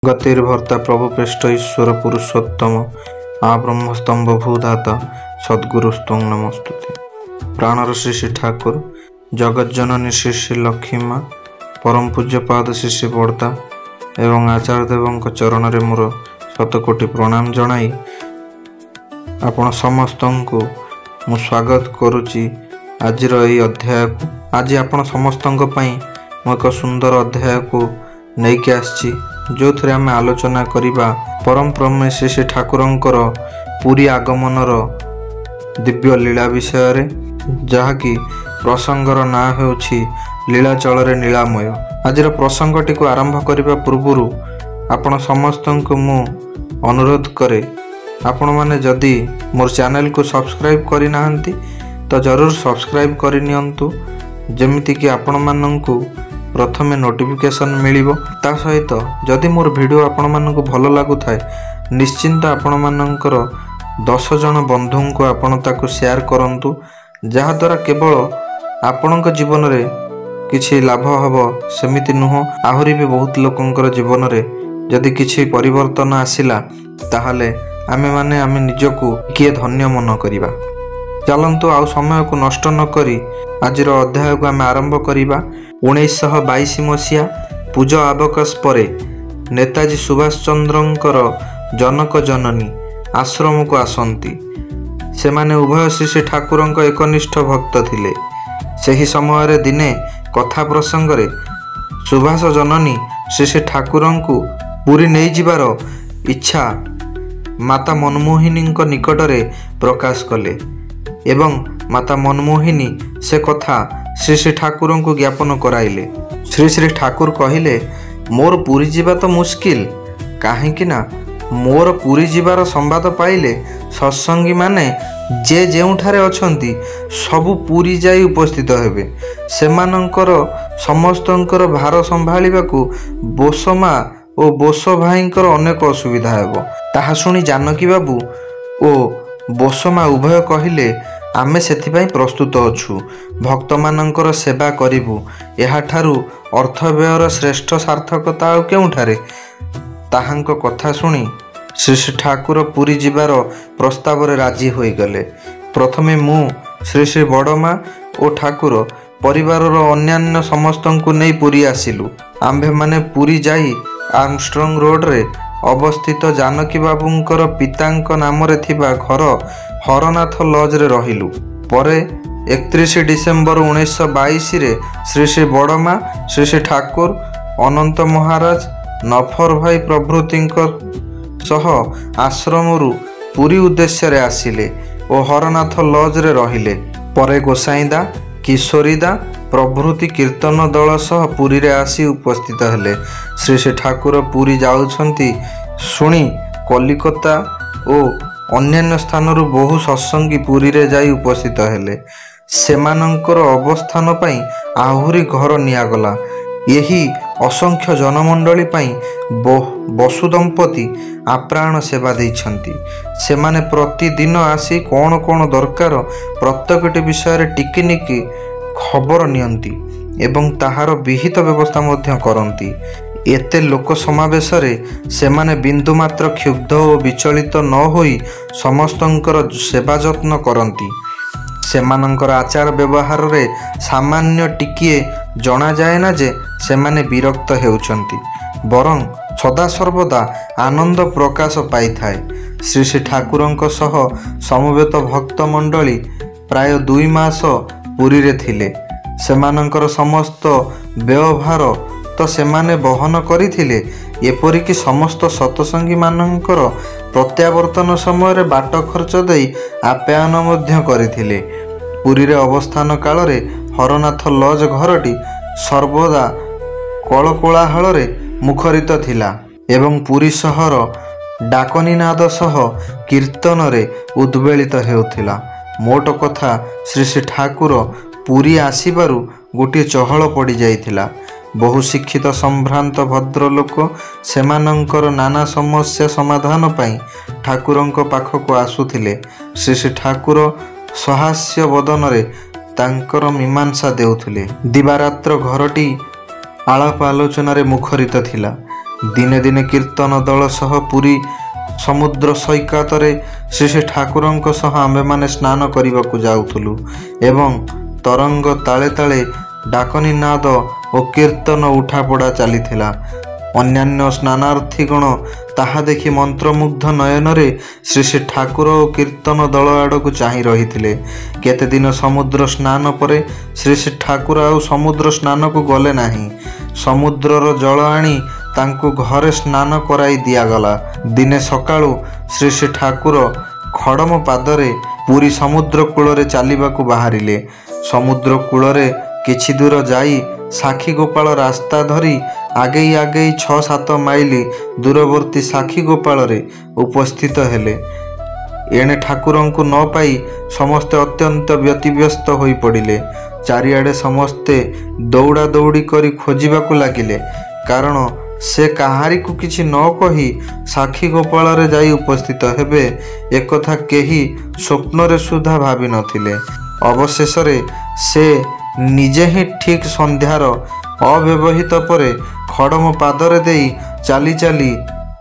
गतिर्भर्ता प्रभुपेष्ठ ईश्वर पुरुषोत्तम आब्रह्मस्तंभ भूधाता सद्गुरुस्त्वं नमस्तुते। प्राणर श्री श्री ठाकुर जगज्जननी श्री श्री लक्ष्मी माँ परम पूज्यपाद श्री श्री बड़ता एवं आचार्य देवों चरण में मोर शतकोटि प्रणाम जनाई आपण समस्त को मु स्वागत करुच्ची आज अध्याय को। आज आपण समस्त मु एक सुंदर अध्याय को नैके आसी जो थे आम आलोचना करिबा परम ब्रह्म श्री श्री ठाकुरंकर पुरी आगमनर दिव्य लीला विषय रे, जहाँकि प्रसंगर ना होउछि लीलाचल नीलामय। आज प्रसंगटी को आरंभ करने पूर्व आपण समस्त को मु अनुरोध करे आपण माने जदि मोर चैनल को सब्सक्राइब करि नाहंती तो जरूर सब्सक्राइब करि नियंतु, जेमिति कि आपण माननकु प्रथमे नोटिफिकेशन मिलिबो। ता सहित जदि मोर वीडियो आपण माननकु भलो लागु थाए निश्चिंत आपण माननकर 10 जन बंधु को आपण ताकु शेयर करंतु, जहा द्वारा केवल आपणक जीवन रे किछि लाभ हबो सेमिति नुह, आहुरी भी बहुत लोकंकर जीवन रे जदि किछि परिवर्तन आसिला ताहाले आमे निजको किए धन्य मन करिबा। चलंतु आउ समय को नष्ट न करी आजिर अध्याय को आमे आरंभ करिबा। 1922 मसीहा पूजा आबकाश परे नेताजी सुभाष चंद्रंकर जनक जननी आश्रम को आसंती। सेमाने उभय श्री श्री ठाकुरंक एकनिष्ठ भक्त थिले। सही समय रे दिने कथा प्रसंग रे सुभाष जननी श्री श्री ठाकुरंकु पुरी नहीं जिबार इच्छा माता मनमोहिनी निकट रे प्रकाश कले एवं माता मनमोहिनी से कथा श्री श्री ठाकुर को ज्ञापन कराइले। श्री श्री ठाकुर कहिले मोर पुरी जीवा तो मुश्किल, कहीं मोर पुरी जीवार संवाद पाइले सत्संगी माने जे जेउठारे अछंती सबु पुरी जाई उपस्थित हेबे। सेमानंकर समस्तंकर भार संभाळिबाकू बोसमा ओ बोसो भाईंकर अनेक असुविधा हेबो। ताहा सुनी जानकी बाबू ओ बोसमा उभय कहिले आमे सेथिपाई प्रस्तुत अछु, भक्त मानंकर सेवा करिबु, एहा ठारू अर्थ व्ययर श्रेष्ठ सार्थकता आ केउठारे। ताहांक कथा सुनी श्री श्री ठाकुर पुरी जिबार प्रस्ताव रे राजी होई गले। प्रथमे मु श्री श्री बड़मा ओ ठाकुर परिवारर अन्यान्य समस्तंकु नै पुरी आसिलु। आम्भे माने पुरी जाई आर्मस्ट्रंग रोड रे अवस्थित जानकी बाबूंकर पितांक नाम रे थिबा घर हरनाथ लॉज रे रहिलु। परे 31 डिसेम्बर 1922 रे श्री श्री बड़मा श्री श्री ठाकुर अनंत महाराज नफर भाई प्रभृतिंकर सह आश्रमरु पुरी उद्देश्य रे आसिले ओ हरनाथ लॉज रे रहिले। परे गोसाईदा किशोरीदा प्रभृति कीर्तन दल सह पुरी रे आसी उपस्थित हेले। श्री श्री ठाकुर पुरी जाउछंती सुनी कलिकता ओ अन्यान्य स्थानरु बहु सत्संगी पुरी रे जाई उपस्थित हेले। सेमानंकर अवस्थान पाई आहुरी घर नियागला। यही असंख्य जनमंडली पाई बसु दंपति आप्राण सेवा देइछंती। सेमाने प्रतिदिन आसी कौन कौन दरकार प्रत्येकटी विषय रे टिकिनिकी खबर नियंती एवं ताहार विहित व्यवस्था मध्य करंती। एते लोक समावेश रे सेमाने बिंदु मात्र क्षुब्ध और विचलित न होई समस्तंकर सेवा जत्न करंती। सेमानंकर आचार व्यवहार रे सामान्य टिकिए जना जाए ना जे सेमाने विरक्त हेउचंती, बरं सदा सर्वदा आनंद प्रकाश पाई थाए। श्री श्री ठाकुरंक सह समवेत भक्त मंडली प्राय 2 मास पुरी रे थिले। सेमानंकर समस्त व्यवहार तो सेमाने बहन करिथिले, एपरिकी समस्त सत्संगी मानंकर प्रत्यावर्तन समय रे बाट खर्च देई आप्यायन मध्य करिथिले। पुरी रे अवस्थान काल रे हरनाथ लॉज घरटी सर्वदा कलकोलाहल रे मुखरित थिला एवं पुरी सहर डाकनीनाद सह कीर्तन रे उद्वेलित हेउथिला। मोट कथा श्री श्री ठाकुर पुरी आसीबारु गोटे चहल पड़ी जाइथिला। बहु शिक्षित संभ्रांत भद्र लोक सेमानंकर नाना समस्या समाधान पाई ठाकुरंक पाखक आसुथिले। श्री श्री ठाकुर सहास्य वदन रे तांकर मीमांसा देउथिले। दिवारात्र घरटी आलाप आलोचन मुखरित थिला। ଦିନେ ଦିନେ କୀର୍ତ୍ତନ ଦଳ ସହ ପୁରୀ ସମୁଦ୍ର ସୈକତରେ ଶ୍ରୀ ଠାକୁରଙ୍କ ସହ ଆମ୍ଭେମାନେ ସ୍ନାନ କରିବାକୁ ଯାଉଥିଲୁ ଏବଂ ତରଙ୍ଗ ତାଳେ ତାଳେ ଡାକନି ନାଦ ଓ କୀର୍ତ୍ତନ ଉଠାପଡ଼ା ଚାଲିଥିଲା। ଅନ୍ୟାନ୍ୟ ସ୍ନାନାର୍ଥୀଗଣ ତାହା ଦେଖି ମନ୍ତ୍ରମୁଗ୍ଧ ନୟନରେ ଶ୍ରୀ ଠାକୁର ଓ କୀର୍ତ୍ତନ ଦଳ ଆଡ଼କୁ ଚାହିଁ ରହିଥିଲେ। କେତେଦିନ ସମୁଦ୍ର ସ୍ନାନ ପରେ ଶ୍ରୀ ଠାକୁର ଆଉ ସମୁଦ୍ର ସ୍ନାନକୁ ଗଲେ ନାହିଁ। ସମୁଦ୍ରର ଜଳ ଆଣି ତାଙ୍କୁ ଘରେ ସ୍ନାନ କରାଇ ଦିଆଗଲା। ଦିନେ ସକାଳୁ ଶ୍ରୀ ଠାକୁର ଖଡ଼ମ ପାଦରେ ପୁରୀ ସମୁଦ୍ର କୂଳରେ ଚାଲିବାକୁ ବାହାରିଲେ। ସମୁଦ୍ର କୂଳରେ କିଛି ଦୂର ଯାଇ ସାକ୍ଷୀଗୋପାଳ ରାସ୍ତା ଧରି ଆଗେଇ ଆଗେଇ 6-7 ମାଇଲ ଦୂରବର୍ତ୍ତୀ ସାକ୍ଷୀଗୋପାଳରେ ଉପସ୍ଥିତ ହେଲେ। ଏଣେ ଠାକୁରଙ୍କୁ ନ ପାଇ ସମସ୍ତେ ଅତ୍ୟନ୍ତ ବ୍ୟତିବ୍ୟସ୍ତ ହୋଇ ପଡ଼ିଲେ। ଚାରିଆଡ଼େ ସମସ୍ତେ ଦୌଡ଼ା ଦୌଡ଼ି କରି ଖୋଜିବାକୁ ଲାଗିଲେ, କାରଣ ସେ କାହାରିକୁ କିଛି ନ କହି ସାକ୍ଷୀଗୋପାଳରେ ଯାଇ ଉପସ୍ଥିତ ହେବେ ଏକଥା କେହି ସ୍ୱପ୍ନରେ ସୁଦ୍ଧା ଭାବିନଥିଲେ। ଅବଶେଷରେ ସେ ନିଜେ ହିଁ ଠିକ୍ ସନ୍ଧ୍ୟାର ଅବ୍ୟବହିତ ପରେ ଖଡ଼ମ ପାଦରେ ଦେଇ ଚାଲି ଚାଲି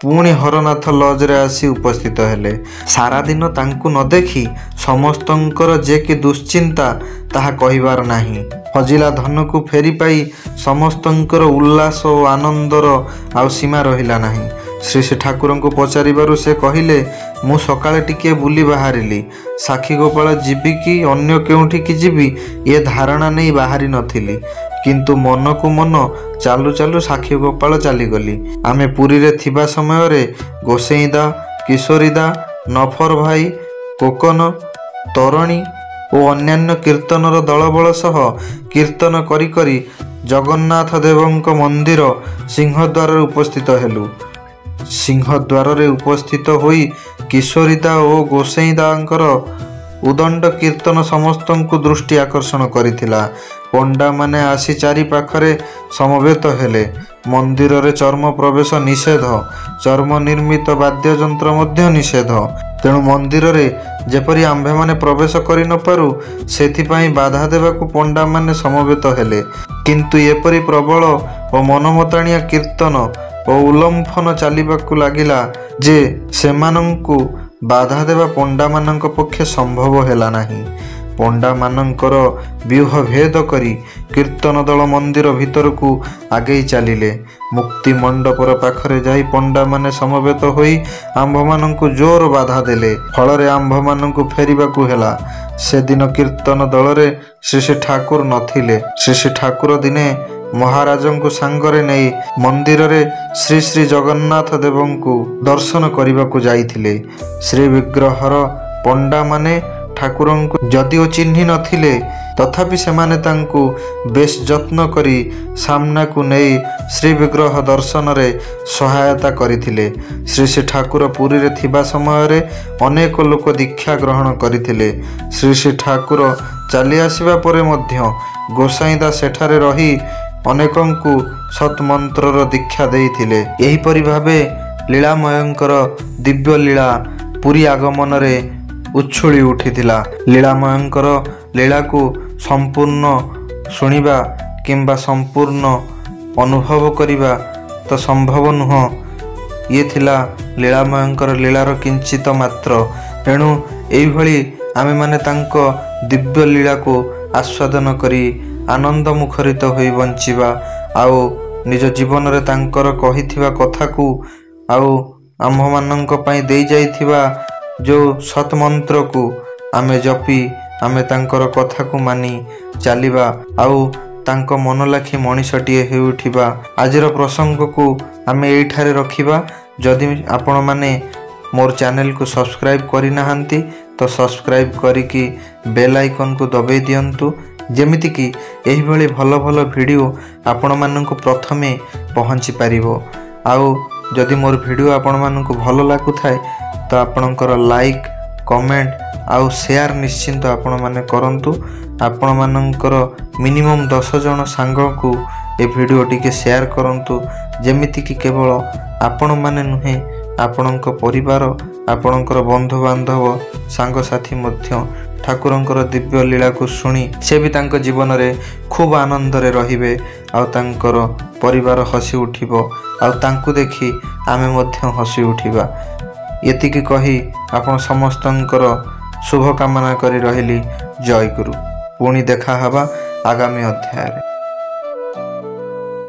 ପୁଣି ହରନାଥ ଲଜରେ ଆସି ଉପସ୍ଥିତ ହେଲେ। ସାରାଦିନ ତାଙ୍କୁ ନ ଦେଖି ସମସ୍ତଙ୍କର ଯେ କି ଦୁଶ୍ଚିନ୍ତା ତାହା କହିବାର ନାହିଁ। ହଜିଲା ଧନକୁ ଫେରି ପାଇ ସମସ୍ତଙ୍କର ଉଲ୍ଲାସ ଓ ଆନନ୍ଦର ଆଉ ସୀମା ରହିଲା ନାହିଁ। ଶ୍ରୀ ଠାକୁରଙ୍କୁ ପଚାରିବାରୁ ସେ କହିଲେ, ମୁଁ ସକାଳେ ଟିକିଏ ବୁଲି ବାହାରିଲି। ସାକ୍ଷୀଗୋପାଳ ଯିବି କି ଅନ୍ୟ କେଉଁଠିକି ଯିବି ଏ ଧାରଣା ନେଇ ବାହାରି ନଥିଲି, କିନ୍ତୁ ମନକୁ ମନ ଚାଲୁ ଚାଲୁ ସାକ୍ଷୀଗୋପାଳ ଚାଲିଗଲି। ଆମେ ପୁରୀରେ ଥିବା ସମୟରେ ଗୋସେଇଁଦା, କିଶୋରୀଦା, ନଫର ଭାଇ, କୋକନ, ତରଣୀ ଓ ଅନ୍ୟାନ୍ୟ କୀର୍ତ୍ତନର ଦଳବଳ ସହ କୀର୍ତ୍ତନ କରି କରି ଜଗନ୍ନାଥ ଦେବଙ୍କ ମନ୍ଦିର ସିଂହଦ୍ୱାରରେ ଉପସ୍ଥିତ ହେଲୁ। ସିଂହଦ୍ୱାରରେ ଉପସ୍ଥିତ ହୋଇ କିଶୋରୀଦା ଓ ଗୋସେଇଁଦାଙ୍କର ଉଦଣ୍ଡ କୀର୍ତ୍ତନ ସମସ୍ତଙ୍କୁ ଦୃଷ୍ଟି ଆକର୍ଷଣ କରିଥିଲା। ପଣ୍ଡାମାନେ ଆସି ଚାରି ପାଖରେ ସମବେତ ହେଲେ। ମନ୍ଦିରରେ ଚର୍ମ ପ୍ରବେଶ ନିଷେଧ, ଚର୍ମ ନିର୍ମିତ ବାଦ୍ୟଯନ୍ତ୍ର ମଧ୍ୟ ନିଷେଧ। ତେଣୁ ମନ୍ଦିରରେ ଯେପରି ଆମ୍ଭେମାନେ ପ୍ରବେଶ କରିନପାରୁ ସେଥିପାଇଁ ବାଧା ଦେବାକୁ ପଣ୍ଡାମାନେ ସମବେତ ହେଲେ। କିନ୍ତୁ ଏପରି ପ୍ରବଳ ଓ ମନମତାଣିଆ କୀର୍ତ୍ତନ ଓ ଉଲ୍ଲମ୍ଫନ ଚାଲିବାକୁ ଲାଗିଲା ଯେ ସେମାନଙ୍କୁ ବାଧା ଦେବା ପଣ୍ଡାମାନଙ୍କ ପକ୍ଷେ ସମ୍ଭବ ହେଲା ନାହିଁ। ପଣ୍ଡାମାନଙ୍କର ବ୍ୟୁହ ଭେଦ କରି କୀର୍ତ୍ତନ ଦଳ ମନ୍ଦିର ଭିତରକୁ ଆଗେଇ ଚାଲିଲେ। ମୁକ୍ତି ମଣ୍ଡପର ପାଖରେ ଯାଇ ପଣ୍ଡାମାନେ ସମବେତ ହୋଇ ଆମ୍ଭମାନଙ୍କୁ ଜୋର ବାଧା ଦେଲେ। ଫଳରେ ଆମ୍ଭମାନଙ୍କୁ ଫେରିବାକୁ ହେଲା। ସେଦିନ କୀର୍ତ୍ତନ ଦଳରେ ଶ୍ରୀ ଠାକୁର ନଥିଲେ। ଶ୍ରୀ ଠାକୁର ଦିନେ ମହାରାଜଙ୍କୁ ସାଙ୍ଗରେ ନେଇ ମନ୍ଦିରରେ ଶ୍ରୀ ଶ୍ରୀ ଜଗନ୍ନାଥ ଦେବଙ୍କୁ ଦର୍ଶନ କରିବାକୁ ଯାଇଥିଲେ। ଶ୍ରୀବିଗ୍ରହର ପଣ୍ଡାମାନେ ଠାକୁରଙ୍କୁ ଯଦିଓ ଚିହ୍ନି ନଥିଲେ ତଥାପି ସେମାନେ ତାଙ୍କୁ ବେଶ ଯତ୍ନ କରି ସାମ୍ନାକୁ ନେଇ ଶ୍ରୀବିଗ୍ରହ ଦର୍ଶନରେ ସହାୟତା କରିଥିଲେ। ଶ୍ରୀ ଠାକୁର ପୁରୀରେ ଥିବା ସମୟରେ ଅନେକ ଲୋକ ଦୀକ୍ଷା ଗ୍ରହଣ କରିଥିଲେ। ଶ୍ରୀ ଠାକୁର ଚାଲି ଆସିବା ପରେ ମଧ୍ୟ ଗୋସାଇଁଦା ସେଠାରେ ରହି ଅନେକଙ୍କୁ ସତ୍ମନ୍ତ୍ରର ଦୀକ୍ଷା ଦେଇଥିଲେ। ଏହିପରି ଭାବେ ଲୀଳାମୟଙ୍କର ଦିବ୍ୟ ଲୀଳା ପୁରୀ ଆଗମନରେ ଉଛୁଳି ଉଠିଥିଲା। ଲୀଳାମୟଙ୍କର ଲୀଳାକୁ ସମ୍ପୂର୍ଣ୍ଣ ଶୁଣିବା କିମ୍ବା ସମ୍ପୂର୍ଣ୍ଣ ଅନୁଭବ କରିବା ତ ସମ୍ଭବ ନୁହଁ। ଇଏ ଥିଲା ଲୀଳାମୟଙ୍କର ଲୀଳାର କିଞ୍ଚିତ ମାତ୍ର। ଏଣୁ ଏଇଭଳି ଆମେମାନେ ତାଙ୍କ ଦିବ୍ୟ ଲୀଳାକୁ ଆସ୍ୱାଦନ କରି ଆନନ୍ଦ ମୁଖରିତ ହୋଇ ବଞ୍ଚିବା, ଆଉ ନିଜ ଜୀବନରେ ତାଙ୍କର କହିଥିବା କଥାକୁ ଆଉ ଆମ୍ଭମାନଙ୍କ ପାଇଁ ଦେଇ ଯାଇଥିବା ଯେଉଁ ସତ୍ମନ୍ତ୍ରକୁ ଆମେ ଜପି ଆମେ ତାଙ୍କର କଥାକୁ ମାନି ଚାଲିବା, ଆଉ ତାଙ୍କ ମନଲାଖି ମଣିଷଟିଏ ହେଉଠିବା। ଆଜିର ପ୍ରସଙ୍ଗକୁ ଆମେ ଏଇଠାରେ ରଖିବା। ଯଦି ଆପଣମାନେ ମୋର ଚ୍ୟାନେଲକୁ ସବସ୍କ୍ରାଇବ୍ କରିନାହାନ୍ତି ତ ସବସ୍କ୍ରାଇବ୍ କରିକି ବେଲ୍ ଆଇକନ୍କୁ ଦବାଇ ଦିଅନ୍ତୁ, ଯେମିତିକି ଏହିଭଳି ଭଲ ଭଲ ଭିଡ଼ିଓ ଆପଣମାନଙ୍କୁ ପ୍ରଥମେ ପହଞ୍ଚି ପାରିବ। ଆଉ ଯଦି ମୋର ଭିଡ଼ିଓ ଆପଣମାନଙ୍କୁ ଭଲ ଲାଗୁଥାଏ ତ ଆପଣଙ୍କର ଲାଇକ୍, କମେଣ୍ଟ ଆଉ ସେୟାର ନିଶ୍ଚିନ୍ତ ଆପଣମାନେ କରନ୍ତୁ। ଆପଣମାନଙ୍କର ମିନିମମ୍ 10 ଜଣ ସାଙ୍ଗକୁ ଏ ଭିଡ଼ିଓ ଟିକେ ସେୟାର କରନ୍ତୁ, ଯେମିତିକି କେବଳ ଆପଣମାନେ ନୁହେଁ ଆପଣଙ୍କ ପରିବାର ଆପଣଙ୍କର ବନ୍ଧୁବାନ୍ଧବ ସାଙ୍ଗସାଥି ମଧ୍ୟ ଠାକୁରଙ୍କର ଦିବ୍ୟ ଲୀଳାକୁ ଶୁଣି ସେ ବି ତାଙ୍କ ଜୀବନରେ ଖୁବ୍ ଆନନ୍ଦରେ ରହିବେ ଆଉ ତାଙ୍କର ପରିବାର ହସି ଉଠିବ ଆଉ ତାଙ୍କୁ ଦେଖି ଆମେ ମଧ୍ୟ ହସି ଉଠିବା। ଏତିକି କହି ଆପଣ ସମସ୍ତଙ୍କର ଶୁଭକାମନା କରି ରହିଲି। ଜୟ ଗୁରୁ। ପୁଣି ଦେଖା ହେବା ଆଗାମୀ ଅଧ୍ୟାୟରେ।